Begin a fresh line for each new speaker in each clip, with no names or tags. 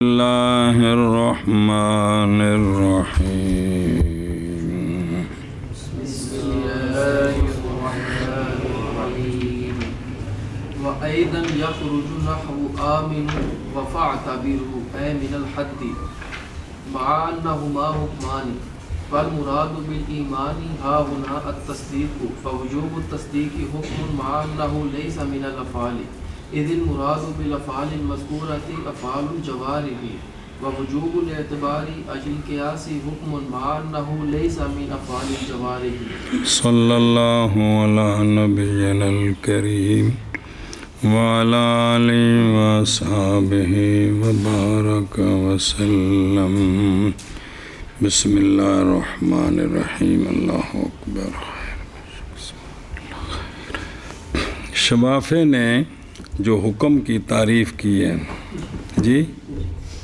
اللہ الرحمن الرحیم
بسم اللہ الرحمن الرحیم وَأَيْضًا يَخْرُجُ نَحْوُ آمِنُوا وَفَاعْتَبِرُوا أَيْ مِنَ الْحَدِّ مَعَ أَنَّهُمَا حُكْمَانِ فالمراد بالإيمان ها هنا التصديق فوجوب التصديق حكم مع أنه ليس من الأفعال إذ المراد بالأفعال المذكورة أفعال الجوارح ووجوب الاعتبار أجل القياس حكم مع أنه ليس من أفعال الجوارح
صلی اللہ علی نبینا الکریم وعلی آلہ وصحبہ وبارک وسلم بسم اللہ الرحمن الرحیم اللہ اکبر شفافے نے جو حکم کی تعریف کی ہے جی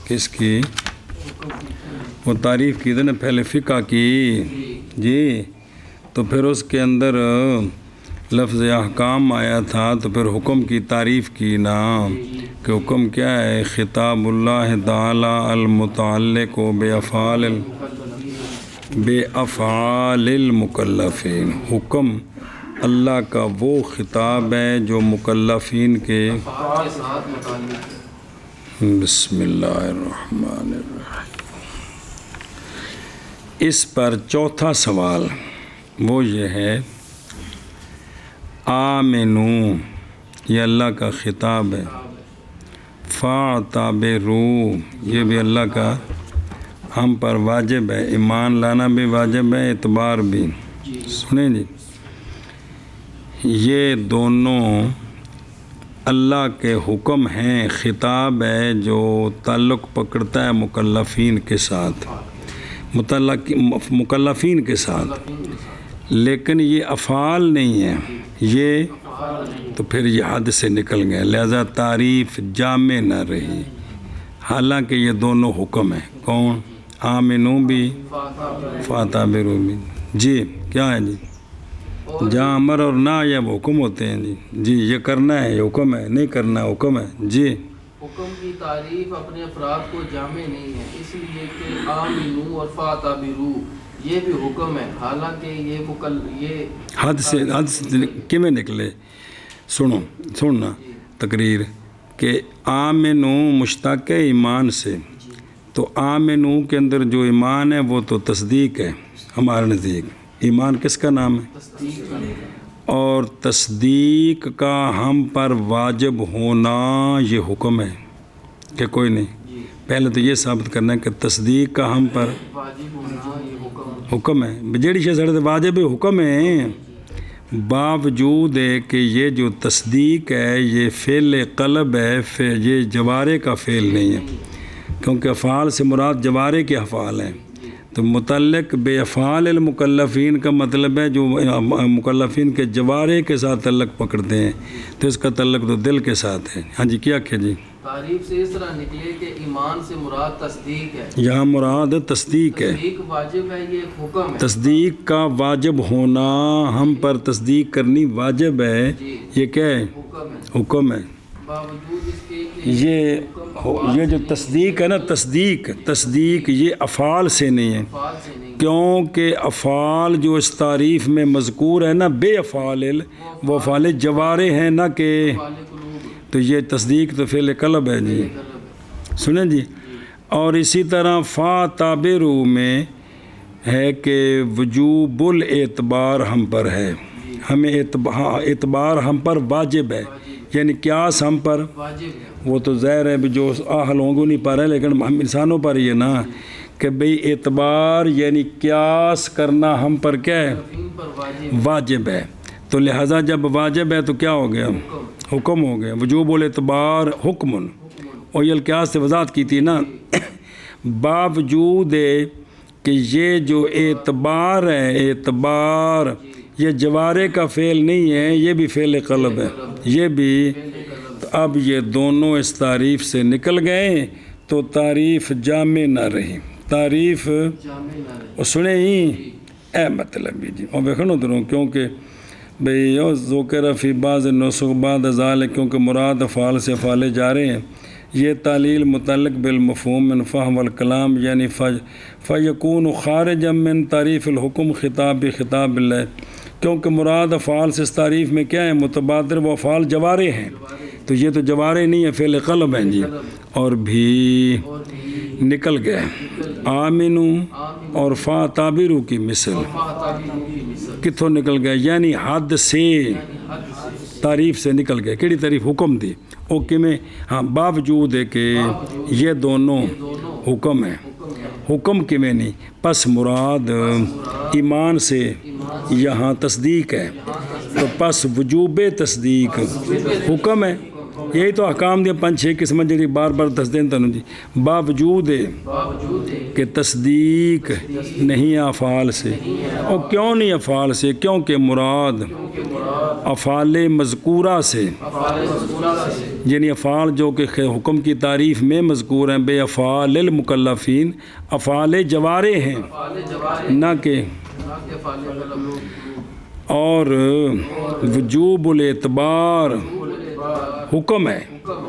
کس کی وہ تعریف کی تھی نا پہلے فقہ کی جی تو پھر اس کے اندر لفظ احکام آیا تھا تو پھر حکم کی تعریف کی نا کہ حکم کیا ہے خطاب اللہ تعالی المتعلق بے افعال المکلفین حکم اللہ کا وہ خطاب ہے جو مکلفین کے بسم اللہ الرحمن الرحیم اس پر چوتھا سوال وہ یہ ہے آمنو یہ اللہ کا خطاب ہے فاعتبرو یہ بھی اللہ کا ہم پر واجب ہے ایمان لانا بھی واجب ہے اعتبار بھی سنیں جی یہ دونوں اللہ کے حکم ہیں خطاب ہے جو تعلق پکڑتا ہے مکلفین کے ساتھ مکلفین کے ساتھ لیکن یہ افعال نہیں ہے یہ تو پھر یہ حد سے نکل گئے لہذا تعریف جامع نہ رہی حالانکہ یہ دونوں حکم ہیں کون آمنو بھی فاعتبرو بھی جی کیا ہے جی جہاں امر اور نہ یہ حکم ہوتے ہیں جی یہ کرنا ہے یہ حکم ہے نہیں کرنا ہے حکم ہے جی
حکم کی تعریف اپنے افراد کو جامع نہیں ہے اس لیے کہ آمنو اور فاعتبروا یہ بھی حکم ہے حالانکہ یہ حد سے
کیویں نکلے سننا تقریر کہ آمنو مشتق ہے ایمان سے تو آمنو کے اندر جو ایمان ہے وہ تو تصدیق ہے ہمارے نزدیک ایمان کس کا نام ہے اور تصدیق کا ہم پر واجب ہونا یہ حکم ہے کہ کوئی نہیں پہلے تو یہ ثابت کرنا ہے کہ تصدیق کا ہم پر حکم ہے جیڑی شے سڑے واجب حکم ہے باوجود ہے کہ یہ جو تصدیق ہے یہ فعل قلب ہے یہ جوارے کا فعل نہیں ہے کیونکہ افعال سے مراد جوارے کے افعال ہیں تو متعلق بے افعال المکلفین کا مطلب ہے جو مکلفین کے جوارے کے ساتھ تعلق پکڑتے ہیں تو اس کا تعلق تو دل کے ساتھ ہے ہاں جی کیا کہ جی
تعریف سے اس طرح نکلے کہ ایمان سے مراد تصدیق ہے
یہاں مراد تصدیق ہے
تصدیق واجب ہے یہ حکم ہے
تصدیق کا واجب ہونا ہم پر تصدیق کرنی واجب ہے یہ کیا ہے حکم ہے
باوجود اس کے
یہ جو تصدیق ہے نا تصدیق یہ افعال سے نہیں ہے کیونکہ افعال جو اس تعریف میں مذکور ہے نا بے افعال وہ افعال جوارے ہیں نہ کہ تو یہ تصدیق تو فعل قلب ہے جی سنیں جی اور اسی طرح فاعتبروا میں ہے کہ وجوب الاعتبار ہم پر ہے ہمیں اعتبار ہم پر واجب ہے یعنی قیاس ہم پر وہ تو ظاہر ہے جو لوگوں کو نہیں پا رہا ہے لیکن ہم انسانوں پر یہ نا کہ بھئی اعتبار یعنی قیاس کرنا ہم پر کیا ہے واجب ہے تو لہٰذا جب واجب ہے تو کیا ہو گیا حکم ہو گیا وجوب الاعتبار حکم اور یہ القیاس سے وضاحت کی تھی نا باوجود ہے کہ یہ جو اعتبار ہے اعتبار یہ جوارے کا فعل نہیں ہے یہ بھی فعل قلب ہے یہ بھی تو اب یہ دونوں اس تعریف سے نکل گئے تو تعریف جامع نہ رہی تعریف سنیں ہی اے مطلب جی اور دیکھو دروں کیونکہ بھئی ذکر فی بعض النسخ بعد ذالک کیونکہ مراد افعال سے افعال جا رہے ہیں یہ تعلیل متعلق بالمفہوم من فہم الکلام یعنی فیکون خارجا من تعریف الحکم خطاب بخطاب اللہ، کیونکہ مراد افعال سے اس تعریف میں کیا ہے؟ متبادر و افعال جوارے ہیں، تو یہ تو جوارے نہیں ہیں، فعل قلب ہیں جی، اور بھی نکل گئے آمنو اور فا تعبیرو کی مثل، کتوں نکل گئے؟ یعنی حد سے، تعریف سے نکل گئے۔ کیڑی تعریف؟ حکم دی، او کمیں؟ ہاں، باوجود ہے کہ یہ دونوں حکم ہیں، حکم کمیں نہیں، پس مراد ایمان سے یہاں تصدیق ہے، تو پس وجوب تصدیق حکم ہے۔ یہی تو احکام دیا 5-6 قسم جی بار بار تصدیق تنوں جی، باوجود کہ تصدیق نہیں افعال سے، اور کیوں نہیں افعال سے؟ کیونکہ مراد افعال مذکورہ سے، یعنی افعال جو کہ حکم کی تعریف میں مذکور ہیں، بے افعال المکلفین، افعال جوارے ہیں نہ کہ، اور وجوب الاعتبار حکم ہے،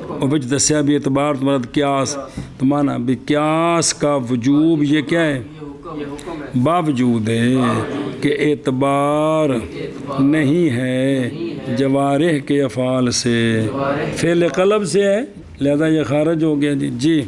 اور بچ دسیا بھی اعتبار تو مراد قیاس، تو مانا بھی قیاس کا وجوب یہ کیا ہے؟ باوجود ہے کہ اعتبار نہیں ہے جوارح کے افعال سے، فعل قلب سے ہے، لہذا یہ خارج ہو گیا جی۔ جی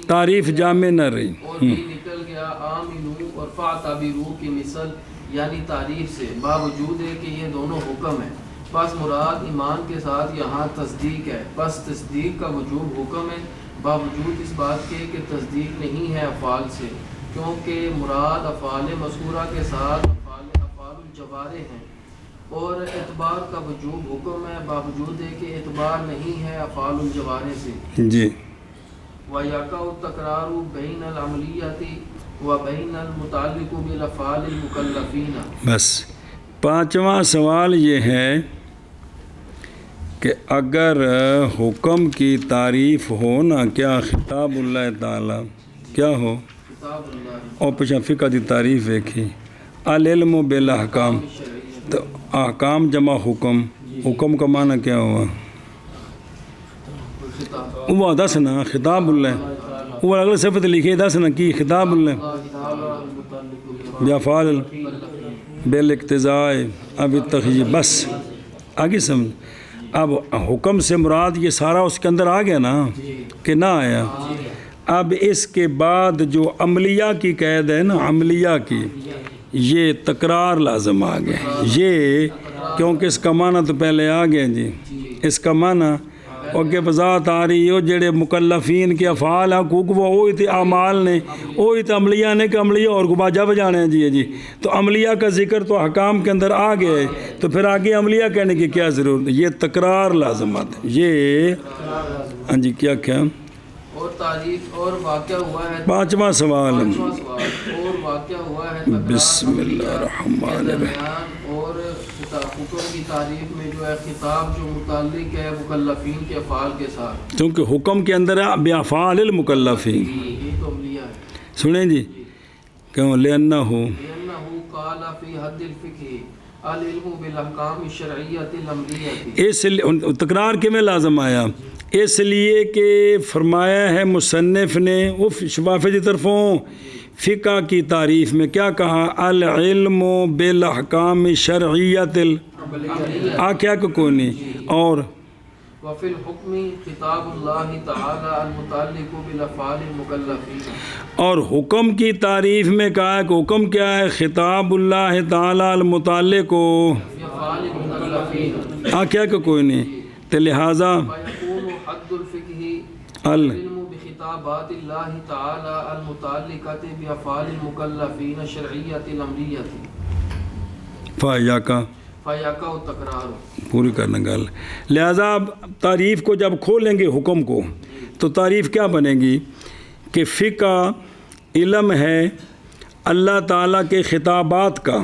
تعریف جامع نہ رہی،
نکل گیا آمنو اور فاعتبروا کی مثل، یعنی تعریف سے، باوجود ہے کہ یہ دونوں حکم ہیں، بس مراد ایمان کے ساتھ یہاں تصدیق ہے، بس تصدیق کا وجوب حکم ہے، باوجود اس بات کے کہ تصدیق نہیں ہے افعال سے، کیونکہ مراد افعال مذکورہ کے ساتھ افعال الجوارے ہیں، اور اعتبار کا وجوب حکم ہے، باوجود ہے کہ اعتبار نہیں ہے افعال الجوارے سے۔
جی
وَيَقَعُ التَّكْرَارُ بَيْنَ الْعَمْلِيَّةِ وَبَيْنَ الْمُتَعَلِّقُ بِالْأَفْعَالِ الْمُكَلَّفِينَ۔
بس 5واں سوال یہ ہے کہ اگر حکم کی تعریف ہو نا، کیا خطاب اللہ تعالیٰ کیا ہو، اور پچھا فقہ دی تعریف دیکھی، العلم بالاحکام، تو احکام جمع حکم، حکم کا معنی کیا ہوا؟ وہ دس نا خطاب اللہ، وہ اگلے صفت لکھے دس نا کی خطاب اللہ بیافعال بالاقتضاء اب التخییر، بس آگے سمجھ۔ اب حکم سے مراد یہ سارا اس کے اندر آ گیا نا کہ نہ آیا؟ اب اس کے بعد جو عملیہ کی قید ہے نا، عملیہ کی، یہ تکرار لازم آ گیا، یہ کیونکہ اس کا معنی تو پہلے آ گیا جی، اس کا معنی اور کہ بذات آ رہی ہو جڑے مکلفین کے افعال حقوق وہ ہوئی تھی اعمال نے، وہی تو عملیہ نے کہ عملیہ اور کو باجا بجانے ہیں جی، تو عملیہ کا ذکر تو حکام کے اندر آ گیا ہے، تو پھر آگے عملیہ کہنے کی کیا ضرورت ہے؟ یہ تکرار لازمات ہے، یہ ہاں جی کیا
اور تعریف اور واقعہ ہوا ہے
5واں سوال،
اور واقعہ ہوا ہے
بسم اللہ الرحمن الرحیم،
اور حکم کی تعریف میں جو ہے خطاب جو متعلق ہے مکلفین کے افعال کے ساتھ،
کیونکہ حکم کے اندر ہے بافعال المکلفین،
یہ تو عملیہ ہے۔
سنیں جی کیوں؟ لأنہ
قال فی حد الفقہ العلم بالاحکام الشرعیۃ الامریہ،
اس تکرار کے میں لازم آیا اس لیے کہ فرمایا ہے مصنف نے شفافہ کی طرفوں فقہ کی تعریف میں کیا کہا؟ العلم بالاحکام الشرعیۃ آکھیا کو کوئی نہیں، اور
وفی الحکم خطاب اللہ تعالی المتعلق بالافعال المکلفین،
اور حکم کی تعریف میں کہا ہے کہ حکم کیا ہے؟ خطاب اللہ تعالی المتعلق
بافعال المکلفین،
آکھیا کو کوئی نہیں، تو لہٰذا
فیکون حد الفقہ العلم بخطابات اللہ تعالی المتعلقۃ بافعال المکلفین الشرعیۃ الامریہ، فیقع تکرار،
پوری کرنا گل۔ لہذا اب تعریف کو جب کھولیں گے حکم کو تو تعریف کیا بنے گی کہ فقہ علم ہے اللہ تعالیٰ کے خطابات کا،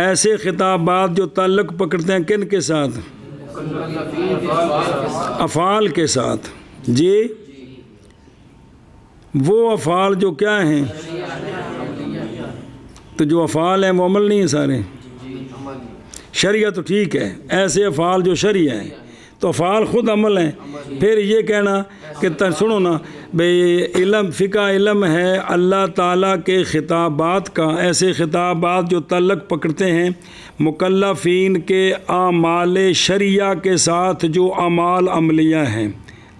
ایسے خطابات جو تعلق پکڑتے ہیں کن کے ساتھ؟ افعال کے ساتھ جی، وہ افعال جو کیا ہیں، تو جو افعال ہیں وہ عمل نہیں ہیں سارے، شریعہ تو ٹھیک ہے، ایسے افعال جو شریعہ ہیں، تو افعال خود عمل ہیں. پھر یہ کہنا کہ سنو نا بھئی علم فقہ علم ہے اللہ تعالیٰ کے خطابات کا، ایسے خطابات جو تعلق پکڑتے ہیں مکلفین کے اعمال شرعیہ کے ساتھ جو اعمال عملیہ ہیں.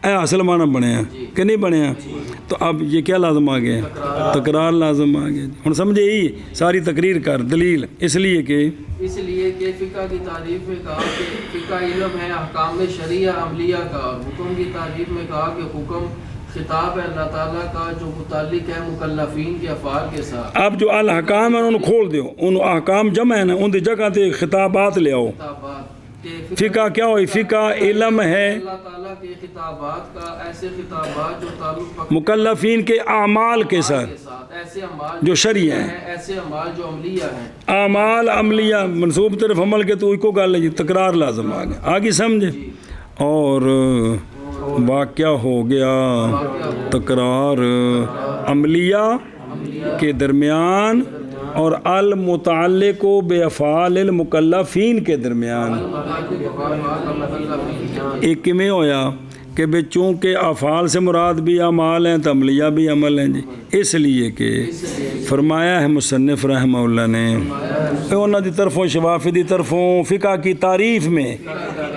اے اصل معنی بنے ہیں کہ نہیں بنے ہیں؟ تو اب یہ کیا لازم آ گیا؟ تکرار لازم آ گیا. ہن سمجھے ہی ساری تقریر کر دلیل اس لیے کہ
فقہ کی تعریف میں کہا کہ فقہ علم ہے احکام شرعیہ عملیہ کا، اور حکم کی تعریف میں کہا کہ حکم خطاب ہے اللہ تعالیٰ کا جو متعلق ہے مکلفین کے افعال کے ساتھ.
اب جو الحکام ہیں انہوں کھول دیو، ان احکام جمع ہیں نا ان دی جگہ تے خطابات لے آؤ. فقہ کیا ہوئی؟ فقہ علم ہے
اللہ تعالیٰ کے خطابات کا، ایسے خطابات جو تعلق
مکلفین کے اعمال کے ساتھ
ایسے اعمال
جو شرعی ہیں،
ایسے اعمال جو عملیہ ہیں.
اعمال عملیہ منصوب طرف عمل کے تو کو گل ہے جی تکرار لازم آ گیا. آگے سمجھے؟ اور واقعہ ہو گیا تکرار عملیہ کے درمیان اور المتعلق بافعال المکلفین کے درمیان. ایک میں ہویا کہ بے چونکہ افعال سے مراد بھی اعمال ہیں تو عملیہ بھی عمل ہیں جی. اس لیے کہ فرمایا ہے مصنف رحمہ اللہ نے انہوں دی طرفوں شوافی دی طرفوں فقہ کی تعریف میں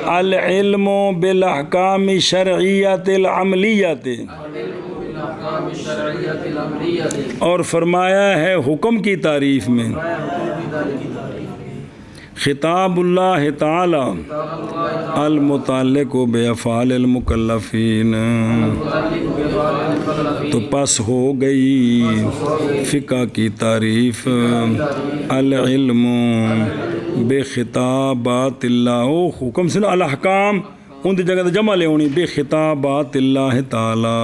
العلم بالاحکام شرعیت العملیت، اور فرمایا ہے حکم کی تعریف میں خطاب اللہ تعالی المتعلق بافعال المکلفین. تو پس ہو گئی فقہ کی تعریف العلم بخطابات اللہ، حکم سے الاحکام ان دی جگہ جمع لے ہونی بخطابات اللہ تعالی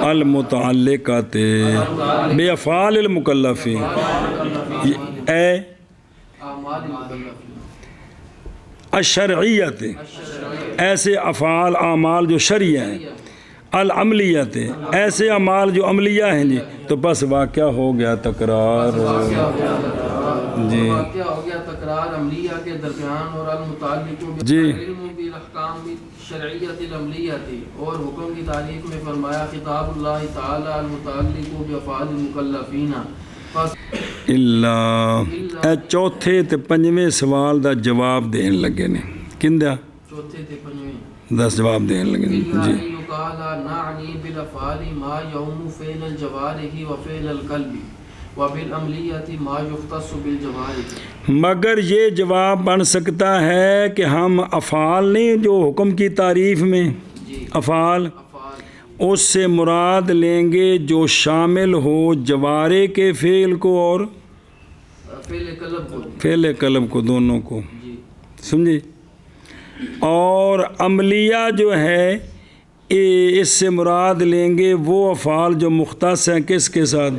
المتعلقات بافعال المکلفین. اے الشرعیت ایسے افعال اعمال جو شرعی ہیں، العملیت ایسے اعمال جو عملیہ ہیں جی. تو بس واقعہ ہو گیا تکرار جی.
واقعہ ہو گیا تکرار عملیہ کے درمیان اور المتعلق
جی
علم بالاحکام شرعیت العملیت، اور حکم کی تعریف میں فرمایا خطاب اللہ تعالی المتعلق بافعال المکلفین.
اے چوتھے تے پنجویں سوال دا جواب دین لگے نے. کندہ
چوتھے تے پنجویں
10 جواب دین لگے نے جی.
قال نعنی بالافعال ما یوم فعل الجوارح وفعل القلب وبالعملیت ما یختص بالجوارح.
مگر یہ جواب بن سکتا ہے کہ ہم افعال نہیں جو حکم کی تعریف میں افعال اس سے مراد لیں گے جو شامل ہو جوارے کے فعل کو اور فعل قلب کو، دونوں کو سمجھے. اور عملیہ جو ہے اس سے مراد لیں گے وہ افعال جو مختص ہیں کس کے ساتھ؟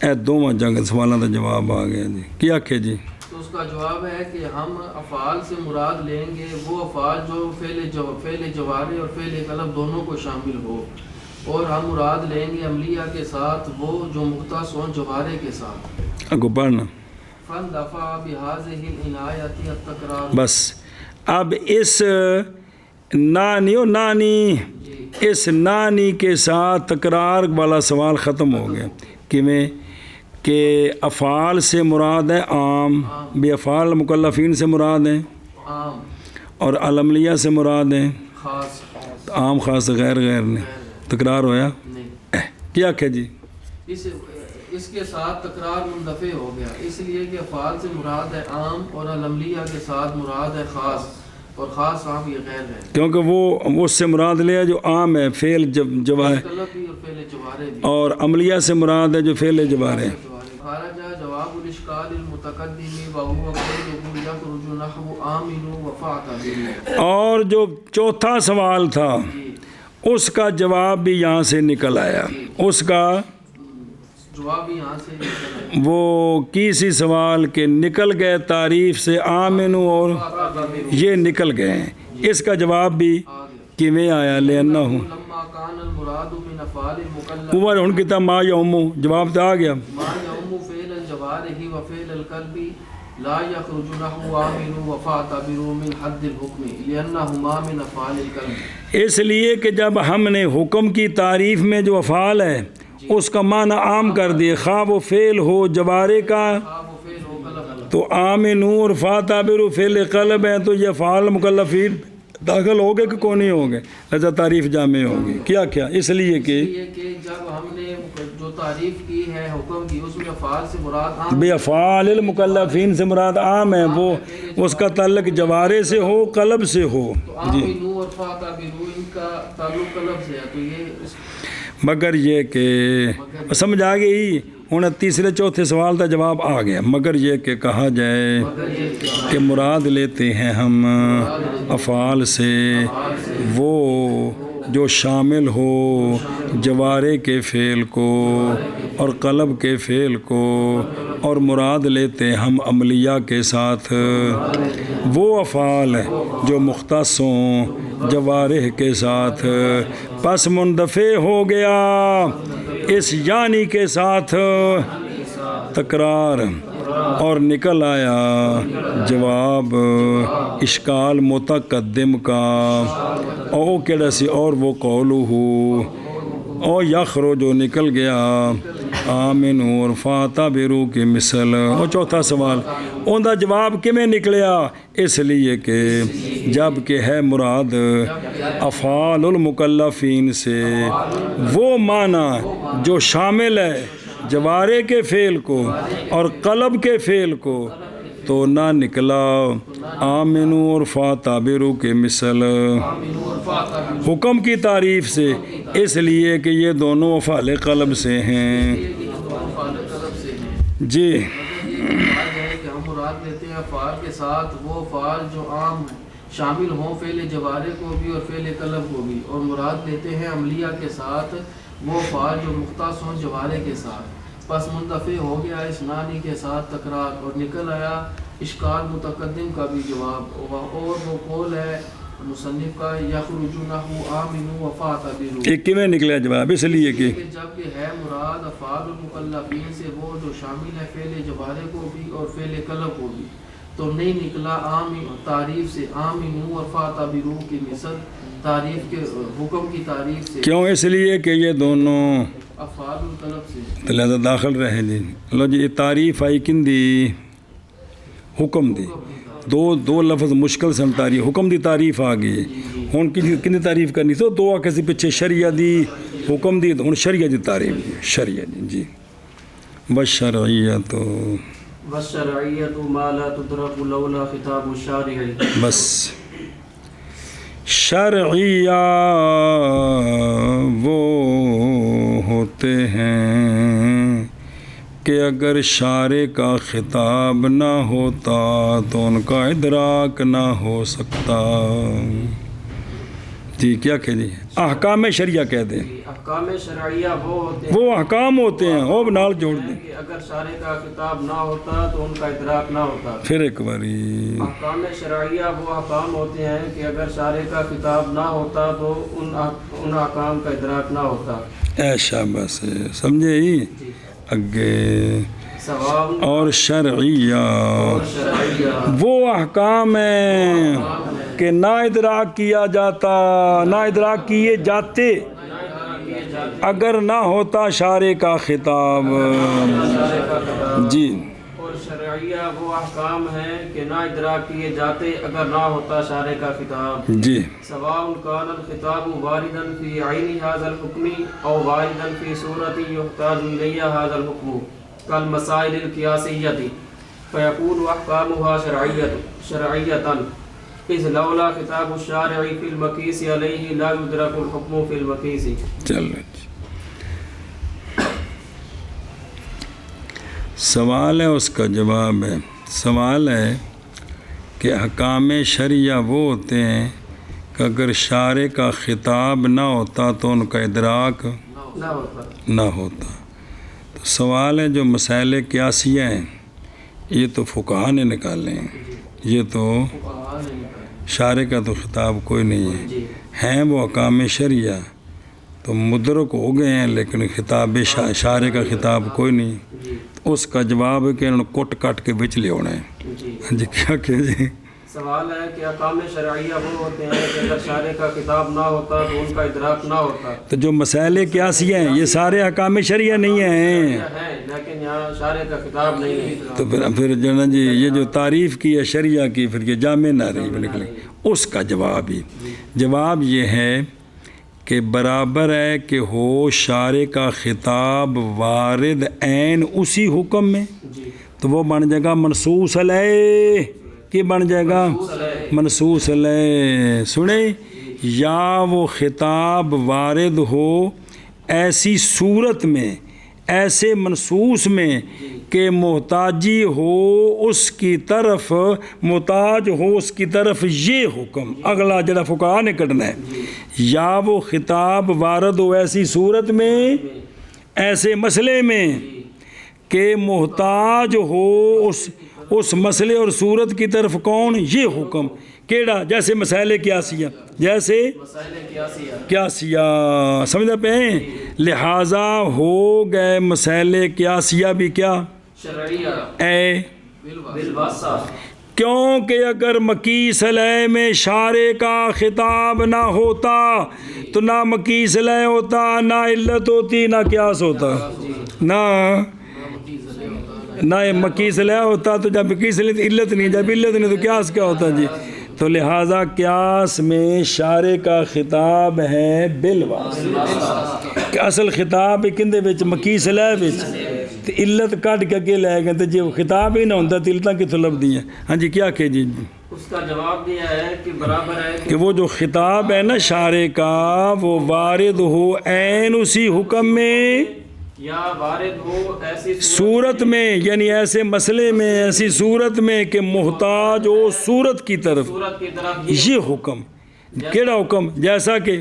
اے دونوں جگہ سوالوں کا جواب آ گیا جی. کیا کہ جی
تو اس کا جواب ہے کہ ہم افعال سے مراد لیں گے وہ افعال جو فعل جوارح اور فعل قلب دونوں کو شامل ہو، اور ہم مراد لیں گے عملیہ کے ساتھ وہ جو مختص ہوں جوارح کے ساتھ.
اگو پڑھنا
فاندفع بهذه العنایت التکرار.
بس اب اس اس نانی کے ساتھ تکرار والا سوال ختم ہو گیا. کیویں کہ افعال سے مراد ہے عام، بے افعال مکلفین سے مراد ہیں
عام،
اور العملیہ سے مراد ہیں
خاص.
عام خاص غیر نے. تکرار ہویا
نہیں.
کیا کہ جی
اس کے ساتھ تکرار مندفع ہو گیا، اس لیے کہ افعال سے مراد ہے عام اور العملیہ کے ساتھ مراد ہے خاص، اور خاص عام یہ غیر ہے
کیونکہ وہ اس سے مراد لیا جو عام ہے فعل جوارح، اور عملیہ سے مراد ہے جو فعل جوارح.
خارج جواب الاشکال المتقدم وهو قوله يخرج نحو آمن وفاعتبر.
اور جو چوتھا سوال تھا اس کا جواب بھی یہاں سے نکل آیا. اس کا
جواب یہاں سے نکل آیا.
وہ کسی سوال کے نکل گئے تعریف سے آمن اور یہ نکل گئے ہیں. اس کا جواب بھی کیویں آیا لینا ہوں عمر ان کی تا ما یوم جواب تو آ گیا.
ما یوم فعل الجوارح وفعل القلب لا يخرج نحو آمنوا وفاعتبروا من حد الحكم لأنهما من أفعال الكلم،
اس لیے کہ جب ہم نے حکم کی تعریف میں جو افعال ہے اس کا معنی عام کر دیے، خواہ وہ فعل ہو جوارے کا
خواب و فعل ہو قلب،
تو آمنوا اور فاتبروا فعل قلب ہے، تو یہ افعال مکلفین داخل ہو گئے کہ کون نہیں ہو گئے؟ لہذا تعریف جامع ہوگی. کیا اس لیے کہ
یہ کہ جب ہم نے جو تعریف کی ہے حکم کی، اس میں افعال سے مراد عام
بے افعال المکلفین سے مراد عام ہے، وہ اس کا تعلق جوارے سے ہو قلب سے ہو.
تو آمنوا اور فاعتبروا ان کا تعلق قلب سے ہے، تو یہ
مگر یہ کہ سمجھ آ گئی. ہوں تیسرے چوتھے سوال کا جواب آ گیا. مگر یہ کہ کہا جائے کہ مراد لیتے ہیں ہم افعال سے وہ جو شامل ہو جوارے کے فعل کو اور قلب کے فعل کو، اور مراد لیتے ہم عملیہ کے ساتھ وہ افعال جو مختص ہوں جوارح کے ساتھ. پس مندفع ہو گیا اس یعنی کے ساتھ تکرار اور نکل آیا جواب اشکال متقدم کا. او کیڑا سی اور وہ قولو ہو او یخرو جو نکل گیا آمن اور فاتبروا کے مثل. اور چوتھا سوال ان دا جواب کیویں نکلیا؟ اس لیے کہ جب کہ ہے مراد افعال المکلفین سے وہ معنی جو شامل ہے جوارے کے فعل کو اور قلب کے فعل کو، تو نہ نکلا آمنوا اور فاتبروا کے مثل حکم کی تعریف سے، اس لیے کہ یہ دونوں افعال قلب سے ہیں. جی
کہ ہم مراد لیتے ہیں افعال کے ساتھ وہ افعال جو عام شامل ہوں فعل جوارے کو بھی اور فعل قلب کو بھی، اور مراد لیتے ہیں عملیہ کے ساتھ وہ افعال جو مختص ہوں جوارے کے ساتھ. پس منتفع ہو گیا اس نانی کے ساتھ تکرار اور نکل آیا اشکال متقدم کا بھی جواب، اور وہ قول ہے مصنف کا یخرج نحو آمنوا وفاعتبروا.
ایک کیویں نکلا جواب؟ اس لیے کہ
جب کہ ہے مراد افعال المکلفین سے وہ جو شامل ہے فعل جوارے کو بھی اور فعل قلب کو بھی، تو نہیں نکلا عام تعریف سے آمنوا اور فاعتبروا کی مثل تعریف کے حکم کی تعریف سے.
کیوں؟ اس لیے کہ یہ دونوں
افعال القلب سے
لہذا داخل رہے. جی لو جی، یہ تعریف آئی کن دی؟ حکم دی. دو لفظ مشکل سن تعریف، حکم دی تعریف آ گئی. ہوں کن تعریف کرنی تو دو کسی پیچھے شریعہ دی حکم دی، ہوں شریعہ دی تعریف شریعہ دی. جی بشرعیت
والشرعیت ما لا تدرک لولا خطاب الشارع.
بس شرعیہ وہ ہوتے ہیں کہ اگر شارع کا خطاب نہ ہوتا تو ان کا ادراک نہ ہو سکتا. جی کیا کہ جی احکام شریعہ کہہ دیں.
احکام شرعیہ وہ ہوتے ہیں،
وہ احکام ہوتے ہیں، وہ نال جوڑ دیں.
کہ اگر شارع کا خطاب نہ ہوتا تو ان کا ادراک نہ ہوتا.
پھر ایک باری
احکام شرعیہ وہ احکام ہوتے ہیں کہ اگر شارع کا خطاب نہ ہوتا تو ان احکام کا ادراک نہ ہوتا.
ایشا بس سمجھے ہی اگے. اور شرعیہ وہ احکام ہیں کہ نہ ادراک کیا جاتا، نہ ادراک کیے جاتے اگر نہ ہوتا شارع کا خطاب. جی
اور شرعیہ وہ احکام ہیں کہ نہ ادراک کیے جاتے اگر نہ ہوتا شارع کا خطاب.
جی
سواء كان الخطاب واردا في عين هذا الحكم او واردا في صورة يحتاج إليها هذا الحكم كالمسائل القياسية فيكون أحكامها شرعية إذ لولا خطاب الشارع في المقيس عليه لا يدرك الحكم في المقيس.
چلو سوال ہے، اس کا جواب ہے. سوال ہے کہ احکام شرعیہ وہ ہوتے ہیں کہ اگر شارع کا خطاب نہ ہوتا تو ان کا ادراک نہ ہوتا. تو سوال ہے جو مسائل قیاسیہ ہیں یہ تو فقہا نے نکالے ہیں، یہ تو شارع کا تو خطاب کوئی نہیں ہے. ہیں وہ احکام شرعیہ تو مدرک ہو گئے ہیں لیکن خطاب شارع کا خطاب کوئی نہیں. اس کا جواب ہے کہ انہوں نے کٹ کٹ کے بچ لے ہونا ہے. جی کیا کہ جی
سوال ہے کہ احکام شرعیہ وہ ہوتے ہیں کہ اگر شارع کا خطاب نہ ہوتا تو ان کا ادراک نہ ہوتا.
تو جو مسائل قیاسیہ ہیں یہ سارے احکام شرعیہ نہیں ہیں,
لیکن یہاں شارع کا خطاب نہیں ہے.
تو پھر جو نا جی یہ جو تعریف کی ہے شرعیہ کی پھر یہ جامع نہ رہی نکلے. اس کا جواب یہ ہے کہ برابر ہے کہ ہو شارع کا خطاب وارد عین اسی حکم میں تو وہ بن جائے گا منصوص علیہ. کی بن جائے گا منصوص علیہ. سنیں, یا وہ خطاب وارد ہو ایسی صورت میں ایسے منصوص میں کہ محتاجی ہو اس کی طرف, محتاج ہو اس کی طرف یہ حکم. اگلا جڑا فقہا نے کرنا ہے, یا وہ خطاب وارد ہو ایسی صورت میں ایسے مسئلے میں کہ محتاج ہو اس مسئلے اور صورت کی طرف کون, یہ حکم. کیڑا, جیسے مسائل قیاسیہ, جیسے قیاسیہ سمجھا پہ ہیں. لہٰذا ہو گئے مسائل قیاسیہ بھی کیا اے کیونکہ اگر مقیس علیہ میں شارع کا خطاب نہ ہوتا تو نہ مقیس علیہ ہوتا, نہ علت ہوتی, نہ قیاس ہوتا, نہ مقیس علیہ ہوتا. تو جب مقیس علیہ علت نہیں, جب علت نہیں تو قیاس کیا ہوتا جی. تو لہٰذا قیاس میں شارع کا خطاب ہے بالواسطہ. کہ اصل خطاب کندے وچ مقیس علیہ وچ, تو علت کٹ کے اگے لے گئے. تو جی خطاب ہی نہ ہوتا تو علتاں کتوں لبدی ہیں. ہاں جی کیا کہ جی
اس کا جواب دیا ہے کہ برابر ہے
کہ وہ جو خطاب ہے نا شارع کا وہ وارد ہو عین اسی حکم میں
یا وارد ہو ایسی
صورت میں, یعنی ایسے مسئلے میں ایسی صورت میں کہ محتاج ہو صورت کی طرف یہ حکم. کیڑا حکم, جیسا کہ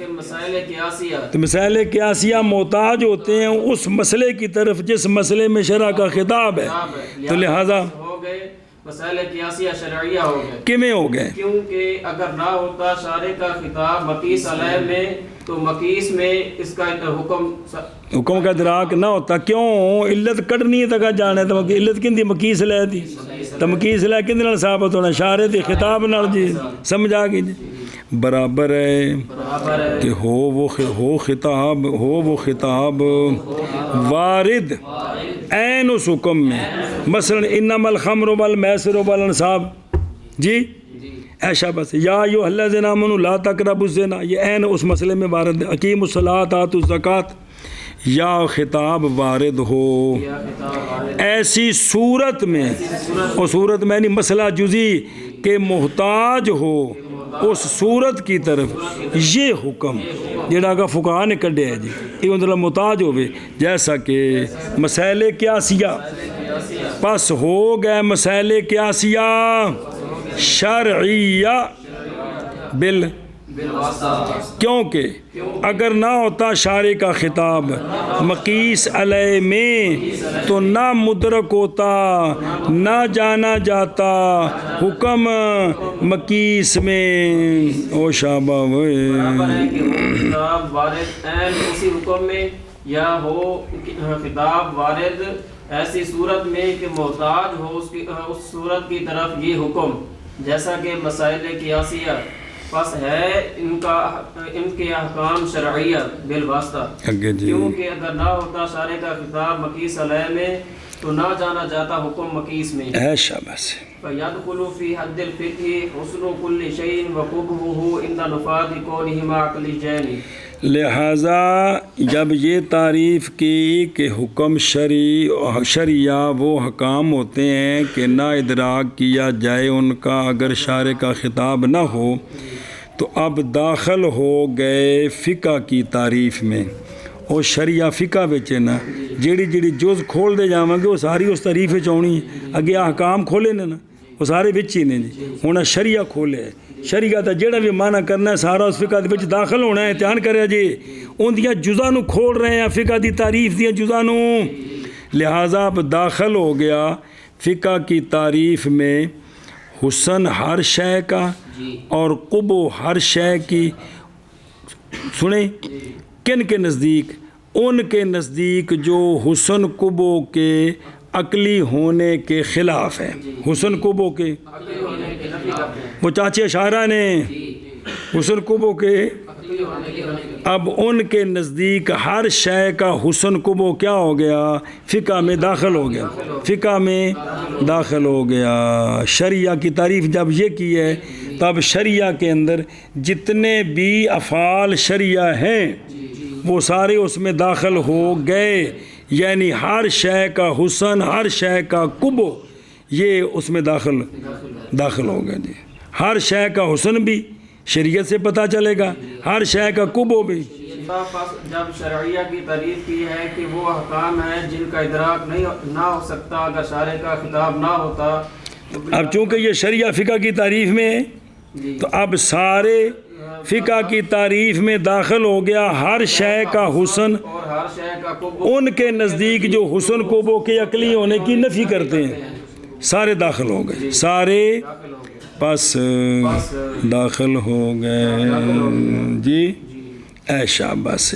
مسائل قیاسیہ,
تو مسائل قیاسیہ محتاج ہوتے ہیں اس مسئلے کی طرف جس مسئلے میں شرع کا خطاب ہے. تو لہذا
ہو گئے مسائل قیاسیہ شرعیہ ہو گئے.
کیویں ہو گئے؟
کیونکہ اگر نہ ہوتا شارع کا خطاب مقیس علیہ میں تو مقیس میں اس کا
حکم کا ادراک نہ ہوتا. کیوں؟ علت کٹنی تک جانے. تو علت کندی مقیس علیہ دی, تو مقیس علیہ کندے نال ثابت ہونا شارع دے خطاب نال. جی سمجھ آ گئی جی. برابر ہے کہ ہو وہ خطاب وارد عین اس حکم میں. مثلا انما الخمر والمیسر والانصاب, جی ایشا بس یا ایھا الذین آمنوا لا تقربوا الزنا, یہ عین اس مسئلے میں وارد ہے. اقیموا الصلاۃ آتوا الزکوٰۃ, یا خطاب وارد ہو ایسی صورت میں, اور صورت میں نہیں مسئلہ جزی کہ محتاج ہو اس صورت کی طرف یہ حکم جڑا کا فقہا نے کڈیا ہے جی, یہ مطلب محتاج ہوئے. جیسا کہ مسائل قیاسیہ, پس ہو گئے مسائل قیاسیہ شرعیہ کیونکہ اگر نہ ہوتا شارع کا خطاب مقیس علیہ میں تو نہ مدرک ہوتا, نہ جانا جاتا حکم مقیس میں. او شابہ
خطاب وارد عین اسی حکم میں, یا ہو خطاب وارد ایسی صورت میں کہ محتاج ہو اس صورت کی طرف یہ حکم. جیسا کہ مسائل قیاسیہ پس ہے ان کے احکام شرعیہ بالواسطہ. کیونکہ اگر نہ ہوتا شارع کا خطاب مقیس علیہ میں تو نہ جانا جاتا حکم مقیس میں. فَيَدْخُلُ فِي حَدِّ الْفِقْهِ حُسْنُ كُلِّ شَيْءٍ وَقُبْحُهُ عِنْدَ نُفَاذِ قَوْلِهِمَا عَقْلِيَّيْنِ.
لہٰذا جب یہ تعریف کی کہ حکم شرعیہ وہ حکام ہوتے ہیں کہ نہ ادراک کیا جائے ان کا اگر شارع کا خطاب نہ ہو, تو اب داخل ہو گئے فقہ کی تعریف میں. اور شریعہ فقہ بچ ہے نا, جیڑی جز کھول دے جاواں گے وہ ساری اس تعریف آنی ہے. اگے احکام کھولے نے نا وہ سارے بچ ہی نے جی. ہن شریعہ کھولے, شریعہ دا جڑا بھی معنی کرنا ہے سارا اس فقہ دے وچ داخل ہونا ہے. دھیان کریا جی, ان دیاں جزاں نو کھول رہے ہیں فقہ دی تعریف دیاں جزاں نو. لہٰذا اب داخل ہو گیا فقہ کی تعریف میں حسن ہر شے کا اور قبح ہر شے کی. سنیں, کن کے نزدیک؟ ان کے نزدیک جو حسن قبو کے عقلی ہونے کے خلاف ہے، حسن قبو کے، وہ چاچے اشاعرہ نے حسن قبو کے، اب ان کے نزدیک ہر شے کا حسن قبو کیا ہو گیا؟ فقہ میں داخل ہو گیا، فقہ میں داخل ہو گیا۔ شریعہ کی تعریف جب یہ کی ہے تو اب شریعہ کے اندر جتنے بھی افعال شریعہ ہیں وہ سارے اس میں داخل ہو گئے، یعنی ہر شے کا حسن، ہر شے کا قبو یہ اس میں داخل ہو گیا جی۔ ہر شے کا حسن بھی شریعت سے پتہ چلے گا، ہر شے کا قبو بھی۔
جب شرعیہ کی تعریف کی ہے کہ وہ احکام ہیں جن کا ادراک نہ ہو سکتا اگر شارع کا خطاب نہ ہوتا،
اب چونکہ یہ شریعہ فقہ کی تعریف میں ہے تو اب سارے فقہ کی تعریف میں داخل ہو گیا ہر شے کا حسن،
اور ہر شے کا قبو
ان کے نزدیک جو حسن قبو کے عقلی ہونے کی نفی کرتے ہیں سارے داخل ہو گئے، سارے پس داخل ہو گئے جی۔ ایشا بس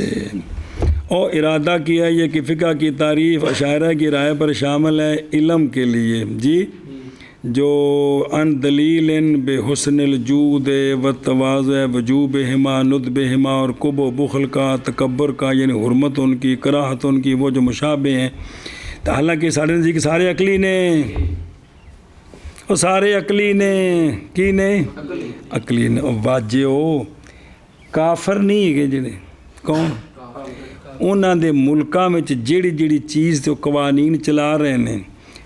اور ارادہ کیا یہ کہ فقہ کی تعریف اشاعرہ کی رائے پر شامل ہے علم کے لیے جی، جو ان دلیل بے حسن الجود و تواضع وجوبہما ندبہما، اور قب و بخل کا، تکبر کا یعنی حرمت ان کی، کراہت ان کی، وہ جو مشابہ ہیں، تو حالانکہ سارے نزدیک سارے عقلی نے، وہ سارے عقلی نے کی نے عقلی نے واجے ہو کافر نہیں ہے جڑے کون انہاں دے ملکاں وچ جیڑی جیڑی چیز تے قوانین چلا رہے ہیں،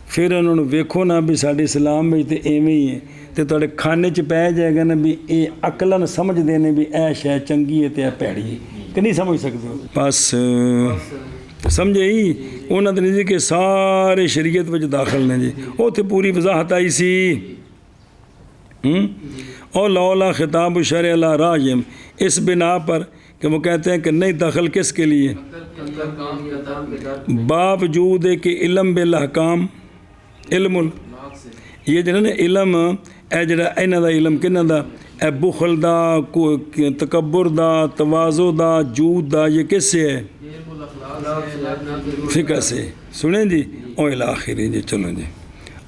پھر انہوں نے ویکھو نا بھی ساڈے اسلام وچ تے ایویں ہی ہے، تے تواڈے کھانے چ پے جائے گا نا بھی اے عقلاً سمجھ دے نے بھی اے شے چنگی ہے تے اے پیڑی ہے، کہ نہیں سمجھ سکتے ہو؟ بس سمجھے ہی انہاں دے نزدیک سارے شریعت وچ داخل نے جی، اوتھے پوری وضاحت آئی سی۔ اور لولا خطاب شرع لا راجم، اس بنا پر کہ وہ کہتے ہیں کہ نہیں دخل کس کے لیے؟ باوجود ہے کہ علم بالاحکام، علم یہ جڑا نا علم اے جڑا انہاں دا علم کنہاں دا؟ اے بخل دا، تکبر دا، تواضع دا، جود دا، یہ کس سے ہے؟ فقہ سے، سنیں جی، اور الاخری جی۔ چلو جی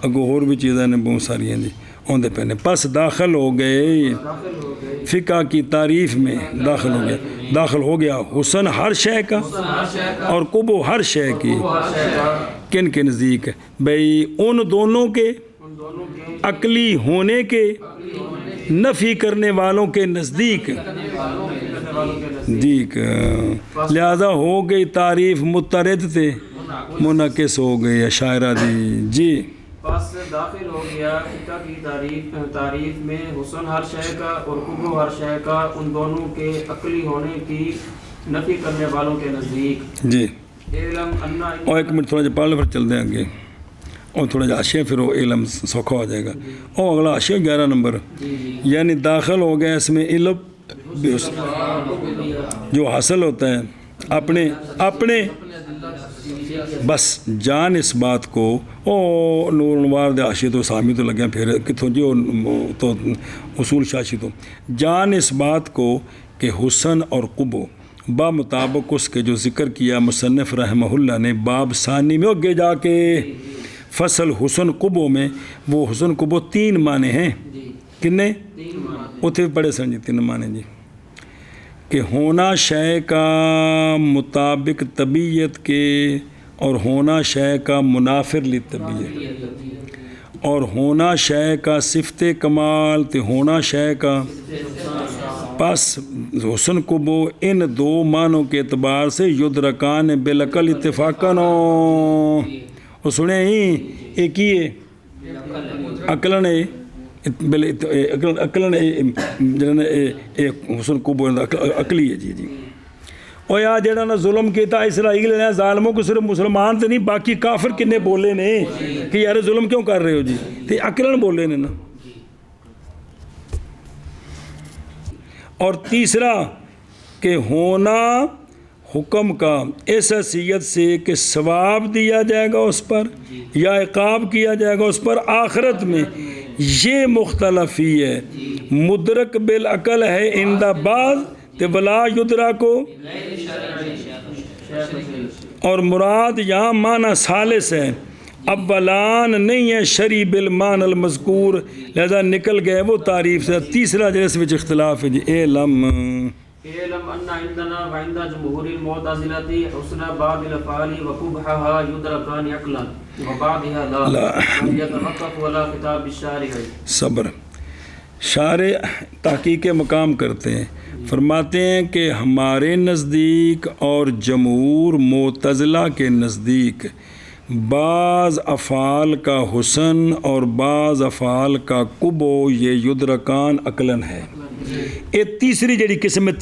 اگو اور بھی چیزیں نے بہت ساری ہیں جی اوندے پہنے، پس داخل ہو گئے فقہ کی تعریف میں، داخل ہو گیا حسن ہر شے کا اور قبو ہر شے کی، کن کے نزدیک؟ بھئی ان دونوں کے عقلی ہونے کے نفی کرنے والوں کے نزدیک دیکھ، لہذا ہو گئی تعریف مترد تے منعکس ہو گئی اشاعرہ دی جی۔
پس داخل ہو گیا فقہ کی تعریف میں حسن ہر شے کا اور قبو ہر شے کا ان دونوں کے عقلی ہونے کی نفی کرنے والوں کے نزدیک
جی۔
علم
اور ایک منٹ تھوڑا جا پڑھ لیں پھر چل دیں آگے، اور تھوڑا جا آشیہ پھر وہ علم سوکھا ہو جائے گا۔ اور اگلا آشیہ 11 نمبر، یعنی داخل ہو گیا اس میں علم جو حاصل ہوتا ہے اپنے بس جان اس بات کو، او نور انوار دے آشی تو سامی تو لگے پھر کتوں جی تو اصول شاشی تو جان اس بات کو کہ حسن اور قبو با مطابق اس کے جو ذکر کیا مصنف رحمہ اللہ نے باب ثانی میں اگے جا کے فصل حسن قبو میں، وہ حسن قبو 3 معنی ہیں، کنے اتھے پڑے سن جی 3 معنی جی، کہ ہونا شے کا مطابق طبیعت کے، اور ہونا شے کا منافر لی طبیعت، اور ہونا شے کا صفت کمال تے ہونا شے کا، پس حسن قبو ان 2 معنوں کے اعتبار سے یدرکان بالعقل اتفاقاً، اور سنیں ہی ایک ہی ہے عقلن حسن قبو عقلی ہے جی۔ اور یہاں جڑا نا ظلم کیتا اسرائیل نے ظالموں کو، صرف مسلمان تو نہیں باقی کافر کنے بولے نے کہ یار ظلم کیوں کر رہے ہو جی، تو عقلن بولے نے نا۔ اور تیسرا کہ ہونا حکم کا اس حیثیت سے کہ ثواب دیا جائے گا اس پر یا عقاب کیا جائے گا اس پر آخرت میں، یہ مختلف ہی ہے، مدرک بالعقل ہے عند بعض تے ولا یدرا کو اور مراد یہاں معنی ثالث ہے، اولان نہیں ہے شرع بالمان المذکور، لہذا نکل گئے وہ تعریف سے۔ تیسرا جس وچ اختلاف ہے جی اعلم
اعلم ان عندنا وعند جمهور المعتزلة حسن بعض الافعال وقبحها يدركان عقلا وبعضها لا يتوقف ولا خطاب بالشارع۔
صبر، شارع تحقیق مقام کرتے ہیں، فرماتے ہیں کہ ہمارے نزدیک اور جمہور معتزلہ کے نزدیک بعض افعال کا حسن اور بعض افعال کا قبو یہ یدرکان عقلاً ہے۔ یہ تیسری جڑی قسم ہے،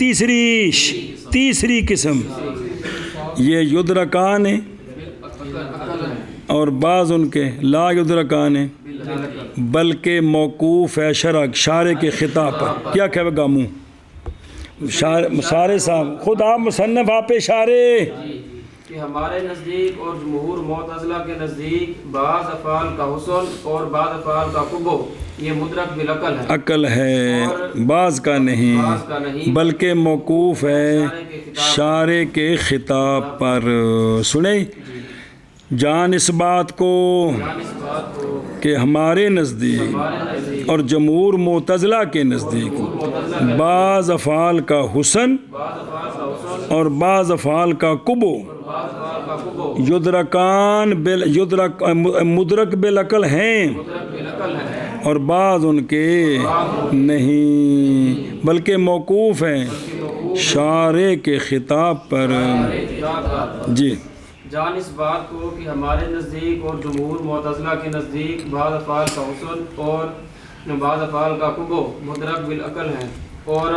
تیسری قسم یہ یدرکان ہے، اور بعض ان کے لا یدرکان ہیں، بلکہ موقوف ہے شارع کے خطاب پر۔ کیا کہے گا منہ شارع صاحب خود آپ مصنف آپ شارع
کہ ہمارے نزدیک اور جمہور معتزلہ کے نزدیک بعض افعال کا حسن اور بعض افعال کا قبو یہ مدرک بالعقل ہے،
عقل ہے، بعض کا نہیں بلکہ موقوف ہے شارع کے خطاب پر۔ سنیں جان اس بات کو کہ ہمارے نزدیک اور جمہور معتزلہ کے نزدیک بعض افعال کا حسن اور بعض افعال کا قبو مدرک بالعقل ہیں، اور بعض ان کے نہیں بلکہ موقوف ہیں شارع کے خطاب پر۔ جی
جان اس بات کو کہ ہمارے نزدیک اور جمہور معتزلہ کے نزدیک بعض افعال کا حسن اور بعض افعال کا قبو مدرک بالعقل ہے اور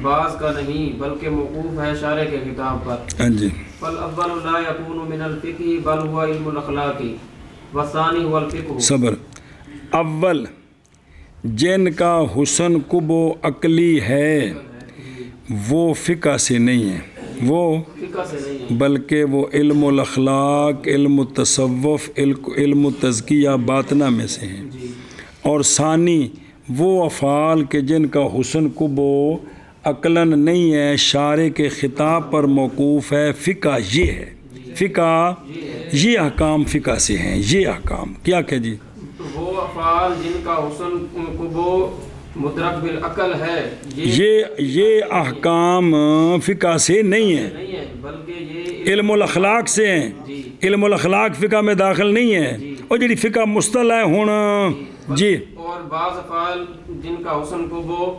بعض کا نہیں بلکہ موقوف ہے شارع کے خطاب پر۔
جی
فالاول لا يكون من الفقه بل هو علم الاخلاق والثاني هو الفقه۔ صبر،
اول جن کا حسن قبو عقلی ہے وہ فقہ سے نہیں ہے، وہ بلکہ وہ علم الاخلاق، علم التصوف، علم التزکیہ باطنہ میں سے ہیں، اور ثانی وہ افعال کے جن کا حسن قبو عقلاً نہیں ہے شارع کے خطاب پر موقوف ہے۔ فقہ یہ ہے، فقہ یہ احکام فقہ سے ہیں، یہ احکام کیا کہ جی
وہ افعال جن کا حسن قبو مدرک بالعقل ہے
یہ احکام فقہ سے نہیں ہیں
بلکہ یہ
علم الاخلاق سے ہیں۔ علم الاخلاق فقہ میں داخل نہیں ہے، اور جی فقہ مصطلح ہے ہونا جی۔
اور بعض افعال جن کا حسن قبو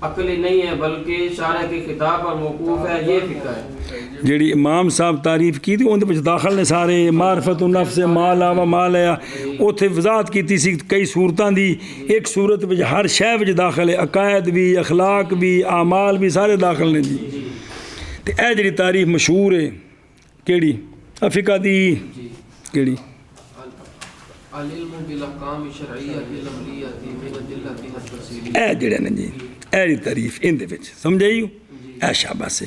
عقلی نہیں ہے بلکہ شارع کے خطاب پر موقوف ہے، یہ فقہ ہے۔
جیڑی امام صاحب تعریف کی تھی اندر وچ داخل نے سارے معرفت النفس مالا و مالیا، اوتھے وضاحت کیتی سی کئی صورتاں دی، ایک صورت وچ ہر شے وچ داخل ہے، عقائد بھی، اخلاق بھی، اعمال بھی سارے داخل نے جی۔ تے اے جڑی تعریف مشہور ہے کیڑی فقہ دی کیڑی
العلم بالاحکام الشرعیہ العملیہ من ادلتها التفصیلیہ،
اے جڑے نے جی اے تعریف اندے وچ سمجھائی اے شاباش سے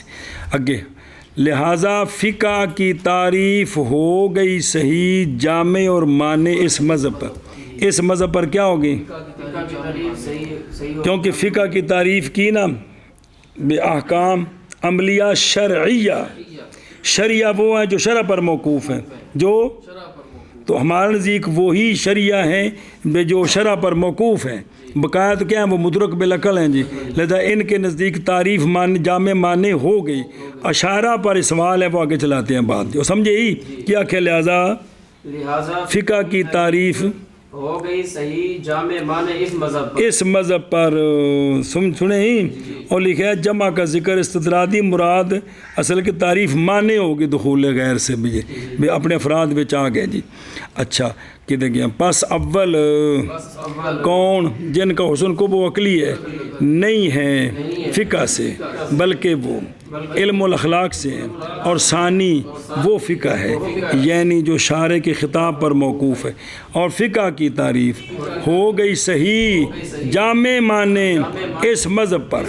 اگے۔ لہٰذا فقہ کی تعریف ہو گئی صحیح جامع اور مانع اس مذہب پر۔ اس مذہب پر کیا ہوگی؟ کیونکہ فقہ کی تعریف کی نا بے احکام عملیہ شرعیہ، شریعہ وہ ہیں جو شرع پر موقوف ہیں، جو تو ہمارے نزدیک وہی شریعہ ہیں جو شرع پر موقوف ہیں، بقایا تو کیا ہیں وہ مدرک بالعقل ہیں جی۔ لہذا ان کے نزدیک تعریف جامع معنی ہو گئی، اشارہ پر سوال ہے وہ آگے چلاتے ہیں بات جو سمجھے ہی کیا کہ لہذا فقہ کی تعریف
ہو گئی صحیح جامع معنی اس
مذہب پر سنیں ہی، اور لکھا ہے جمع کا ذکر استطرادی مراد اصل کی تعریف معنی ہوگی دخول غیر سے بھی اپنے افراد بچ آ گئے جی۔ اچھا کدھر گیا؟ پس اول کون جن کا حسن کو وہ عقلی ہے نہیں ہے فقہ سے بلکہ وہ علم الاخلاق سے ہیں، اور ثانی وہ فقہ ہے یعنی جو شارع کے خطاب پر موقوف ہے، اور فقہ کی تعریف ہو گئی صحیح جامع معنی اس مذہب پر۔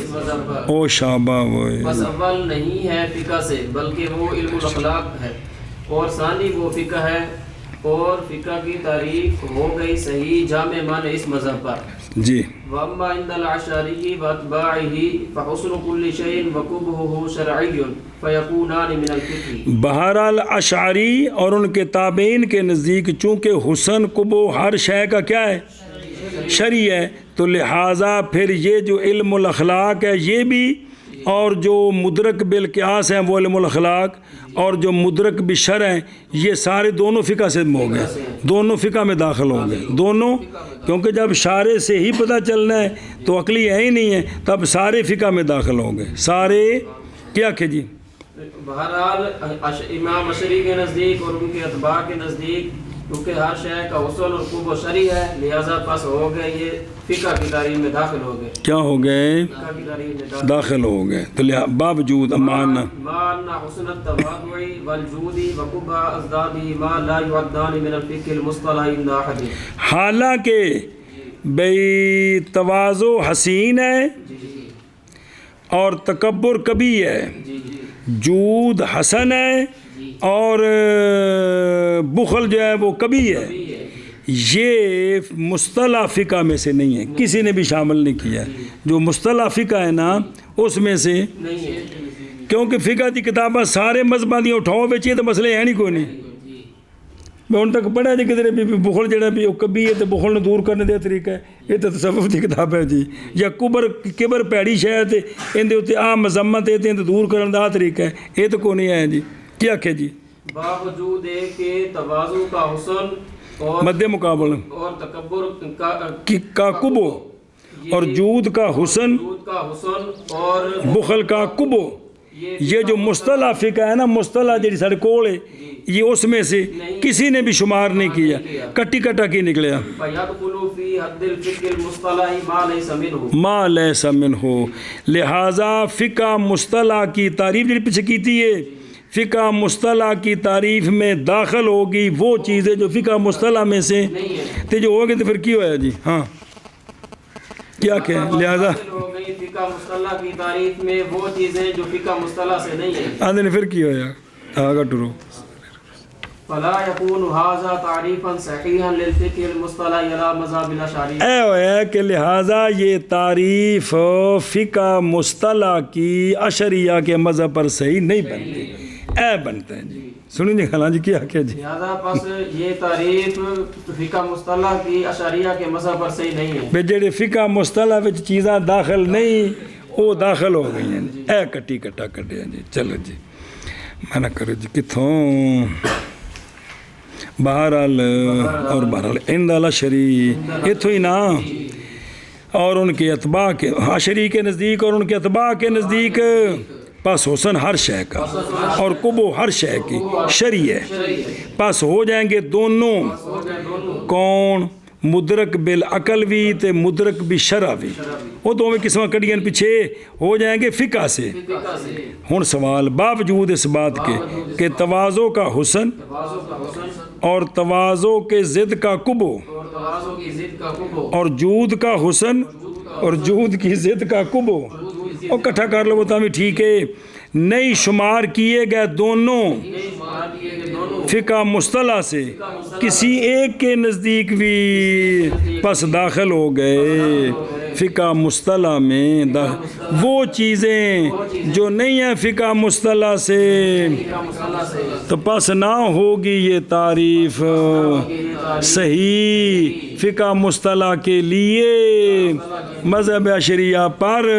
او شابہ
بس اول نہیں ہے فقہ سے بلکہ وہ علم الاخلاق ہے، اور ثانی وہ فقہ ہے، اور فقہ کی تعریف ہو گئی صحیح جامع معنی اس مذہب پر۔
جی
واما عند الاشعری واتباعه فحسن كل شيء وقبحه شرعي فيكونان من الفقه.
بہرحال اشعری اور ان کے تابعین کے نزدیک چونکہ حسن قبو ہر شے کا کیا ہے شرعی ہے، تو لہٰذا پھر یہ جو علم الاخلاق ہے یہ بھی، اور جو مدرک بالقیاس ہیں وہ علم الاخلاق، اور جو مدرک بالشرع ہیں یہ سارے دونوں فقہ سے ہو گئے، دونوں فقہ میں داخل ہو گئے دونوں، کیونکہ جب شارع سے ہی پتہ چلنا ہے تو عقلی ہے ہی نہیں ہے، تب سارے فقہ میں داخل ہو گئے سارے. کیا کہ جی
بہرحال امام اشعری کے نزدیک اور ان کے اتباع کے نزدیک کیونکہ ہر شے کا اصول اور قبح شرعی ہے، لہذا پس ہو گئے یہ فقہ کی تعریف میں داخل ہو گئے.
کیا ہو گئے
فقہ کی تعریف میں
داخل ہو گئے. تو باوجود ماننا
ماننا حسن التواضع والجود وقبح ازداد ما لا يعدان من الفقه المصطلح عند احد.
حالانکہ بھئی تواضع حسین ہے اور تکبر کبھی ہے، جود حسن ہے اور بخل جو ہے وہ کبھی ہے، یہ مصطلح فقہ میں سے نہیں ہے، کسی نے بھی شامل نہیں کیا. جو مصطلح فقہ ہے نا اس میں سے
نہیں ہے،
کیونکہ فقہ دی کتاباں سارے مذہباں دی اٹھاؤ وچ یہ تو مسئلے ہیں نہیں کوئی نہیں. میں ان تک پڑھا جی کدھر بھی بخل جڑا بھی کبھی ہے تو بخل نو دور کرنے دا طریقہ ہے، یہ تو تصوف دی کتاب ہے جی. یا کبر پیڑی شے تے اندے اوتے آ مذمت ہے تے دور کرن دا طریقہ ہے، یہ تو کوئی نہیں ہے جی. کیا کہ جی
باوجود ہے کہ تواضع کا حسن اور
مد مقابل
اور تکبر
کا کبو اور جود کا حسن
جود کا حسن اور
بخل کا کبو، یہ جو مصطلح فقہ ہے نا، مصطلح جی سارے کول ہے، یہ اس میں سے کسی نے بھی شمار نہیں کیا، کٹی کٹا کی نکلیا.
فَيَدْخُلُ فِي حَدِّ الْفِقْهِ الْمُصْطَلَحِ مَا لَيْسَ مِنْهُ.
ما لیس منہ، لہٰذا فقہ مصطلح کی تعریف جی پیچھے کیتی ہے، فقہ مصطلح کی تعریف میں داخل ہوگی وہ چیزیں جو فقہ مصطلح میں سے تے جو ہوگی تو پھر کی ہویا جی. ہاں کیا کہ لہٰذا
ہو گئی فقہ مصطلح کی تعریف میں وہ چیزیں جو فقہ مصطلح سے نہیں ہیں.
آدھے نے پھر کی ہویا آگا ٹرو.
فلا يكون هذا تعریفا صحیحا للفقه المصطلح الى مذهب الاشعری.
اے ہویا کہ لہٰذا یہ تعریف فقہ مصطلح کی اشعریہ کے مذہب پر صحیح نہیں بنتی، اے بنتا ہے جی. سنیں جی خلاں جی کیا کہ جی
لہذا پس یہ تعریف فقہ مصطلح کی اشعریہ کے مذہب پر صحیح نہیں ہے.
بے جڑے فقہ مصطلح وچ چیزاں داخل نہیں وہ داخل ہو گئی ہیں جی. اے کٹی کٹا کٹیا جی. چلو جی میں نہ کرو جی کتھوں بہرحال اور بہرحال عند الاشعری اتھو ہی نا، اور ان کے اتباع کے اشعری کے نزدیک اور ان کے اتباع کے نزدیک پس حسن ہر شے کا اور قبو ہر شے کی شرعی ہے. پس ہو جائیں گے دونوں کون مدرک بالعقل بھی تے مدرک بالشرع بھی، وہ دونوں قسمیں کڑیاں پیچھے ہو جائیں گے فقہ سے. ہن سوال باوجود اس بات کے کہ تواضع کا حسن اور تواضع کے ضد کا قبو اور جود کا حسن اور جود کی ضد کا قبو اور کٹھا کر لو بتا بھی ٹھیک ہے، نہیں شمار کیے گئے دونوں فقہ مصطلح سے کسی ایک کے نزدیک بھی پس داخل ہو گئے فقہ مصطلح میں. وہ چیزیں جو نہیں ہیں فقہ مصطلح سے تو پس نہ ہوگی یہ تعریف صحیح فقہ مصطلح کے لیے مذہب اشعریہ پر.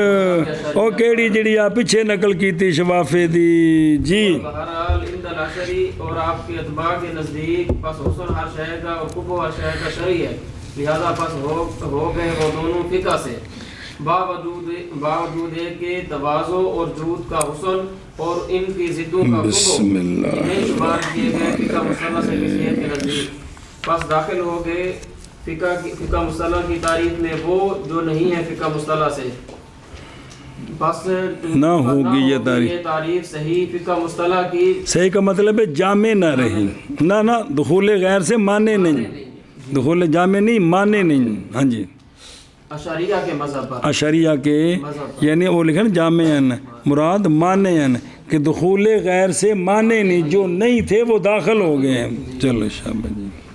اور کیڑی جڑی آپ پیچھے نقل کی تھی شفافے دی جی.
بہرحال عند الاشعری اور آپ کے اتباع کے نزدیک پس حسن ہر شے کا اور قبح ہر شے کا شرعی ہے، لہذا پس ہو گئے وہ دونوں فقہ سے. باوجود ہے کہ تواضع اور جود کا حسن اور ان کی ضدوں کا قبح نہیں شمار کیے گئے فقہ مصطلح سے کسی ایک کے نزدیک، پس داخل ہو گئے فقہ مصطلح کی تعریف میں وہ جو نہیں ہے فقہ مصطلح سے. بس
نہ ہوگی یہ
تعریف صحیح فقہ مصطلح کی.
صحیح کا مطلب ہے جامع نہ رہی، نہ دخول غیر سے مانے نہیں، دخول جامع نہیں مانے نہیں. ہاں جی
اشعریہ کے مذہب پر،
اشعریہ کے یعنی وہ لکھن جامع مراد مانے کہ دخول غیر سے مانے نہیں، جو نہیں تھے وہ داخل ہو گئے ہیں. چلو شاباش جی.